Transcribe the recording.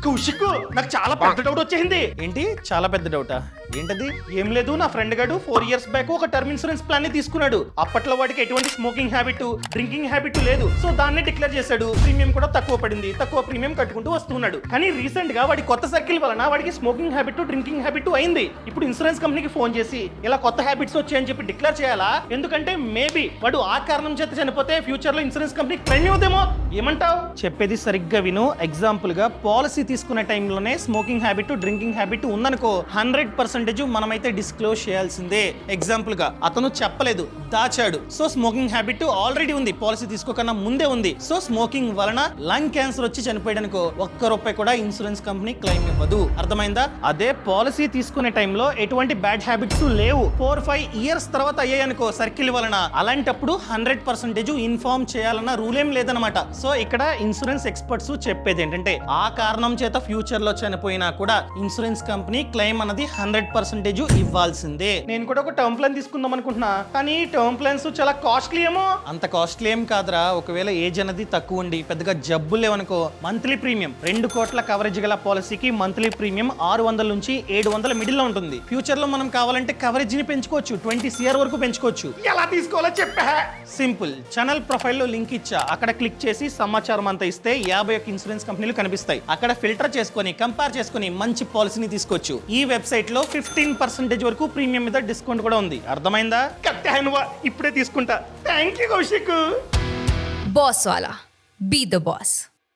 కౌశిక్, నాకు చాలా పెద్ద డౌట్ వచ్చేసింది. ఏంటి చాలా పెద్ద డౌటా? ఏంటది? ఏం లేదు, నా ఫ్రెండ్ గారు 4 years బ్యాక్ ఒక టర్మ్ ఇన్సూరెన్స్ ప్లాన్ ని తీసుకున్నాడు. అప్పట్లో వాడికి ఎటువంటి స్మోకింగ్ హ్యాబిట్, డ్రింకింగ్ హ్యాబిట్ లేదు. సో దాన్ని డిక్లేర్ చేశాడు. ప్రీమియం కూడా తక్కువ పడింది. తక్కువ ప్రీమియం కట్టుకుంటూ వస్తున్నాడు. కానీ రీసెంట్ గా వాడి కొత్త సర్కిల్ వలన వాడికి స్మోకింగ్ హ్యాబిట్, డ్రింకింగ్ హ్యాబిట్ అయింది. ఇప్పుడు ఇన్సూరెన్స్ కంపెనీకి ఫోన్ చేసి ఇలా కొత్త హ్యాబిట్స్ వచ్చాయని చెప్పి డిక్లేర్ చేయాలా? ఎందుకంటే మేబీ వాడు ఆ కారణం చేత చనిపోతే ఫ్యూచర్ లో ఇన్సూరెన్స్ కంపెనీ క్లెయిమ్ అవుదేమో. ఏమంటావు? చెప్పేది సరిగ్గా విను. ఎగ్జాంపుల్ గా పాలసీ తీసుకునే టైంలోనే స్మోకింగ్ హ్యాబిట్, డ్రింకింగ్ హ్యాబిట్ ఉందనుకో, 100% మనమైతే డిస్క్లోజ్ చేయాల్సిందే. ఎగ్జాంపుల్ గా అతను చెప్పలేదు, దాచాడు. సో స్మోకింగ్ హ్యాబిట్ ఆల్రెడీ ఉంది, పాలసీ తీసుకోకన్నా ముందే ఉంది. సో స్మోకింగ్ వలన లంగ్ క్యాన్సర్ వచ్చి చనిపోయాడనుకో, ₹1 కూడా ఇన్సూరెన్స్ కంపెనీ క్లెయిమ్ ఇవ్వదు. అర్థమైందా? అదే పాలసీ తీసుకునే టైంలో ఎటువంటి బ్యాడ్ హ్యాబిట్స్ లేవు, 4-5 years తర్వాత అయ్యాయనుకో సర్కిల్ వలన, అలాంటప్పుడు 100% ఇన్ఫార్మ్ చేయాలన్న రూల్ ఏం లేదనమాట. సో ఇక్కడ ఇన్సూరెన్స్ ఎక్స్పర్ట్స్ చెప్పేది ఏంటంటే, ఆ కారణం చేత ఫ్యూచర్ లో చనిపోయినా కూడా ఇన్సూరెన్స్ కంపెనీ క్లెయిమ్ అన్నది 100% ఇవ్వాల్సిందే. నేను కూడా ఒక టర్మ్ ప్లాన్ తీసుకుందాం అనుకుంటున్నా, కానీ టర్మ్ ప్లాన్స్ చాలా కాస్ట్లీ ఏమో. అంత కాస్ట్లీ ఏం కాదురా. ఒకవేళ ఏజ్ అనేది తక్కువ ఉండి పెద్దగా జబ్బులు లేవనుకో, మంత్లీ ప్రీమియం 2 కోట్ల కవరేజ్ గల పాలసీకి మంత్లీ ప్రీమియం 600 నుంచి 700 మిడిల్ లో ఉంటుంది. ఫ్యూచర్ లో మనం కావాలంటే కవరేజ్ ని పెంచుకోవచ్చు, 20 CR వరకు పెంచుకోవచ్చు. ఎలా తీసుకోవాలో చెప్పా. సింపుల్. ఛానల్ ప్రొఫైల్ లో లింక్ ఇచ్చా, అక్కడ క్లిక్ చేసి సమాచారం అంతా ఇస్తే 51 ఇన్సూరెన్స్ కంపెనీలు కనిపిస్తాయి. అక్కడ ఫిల్టర్ చేసుకొని కంపేర్ చేసుకొని మంచి పాలసీని తీసుకోవచ్చు. ఈ వెబ్సైట్ లో 15% వరకు ప్రీమియం మీద డిస్కౌంట్ కూడా ఉంది. అర్థమైందా? కత్తానువా, ఇప్పుడే తీసుకుంటా. Thank you Kaushik. Boss Wala. Be the boss.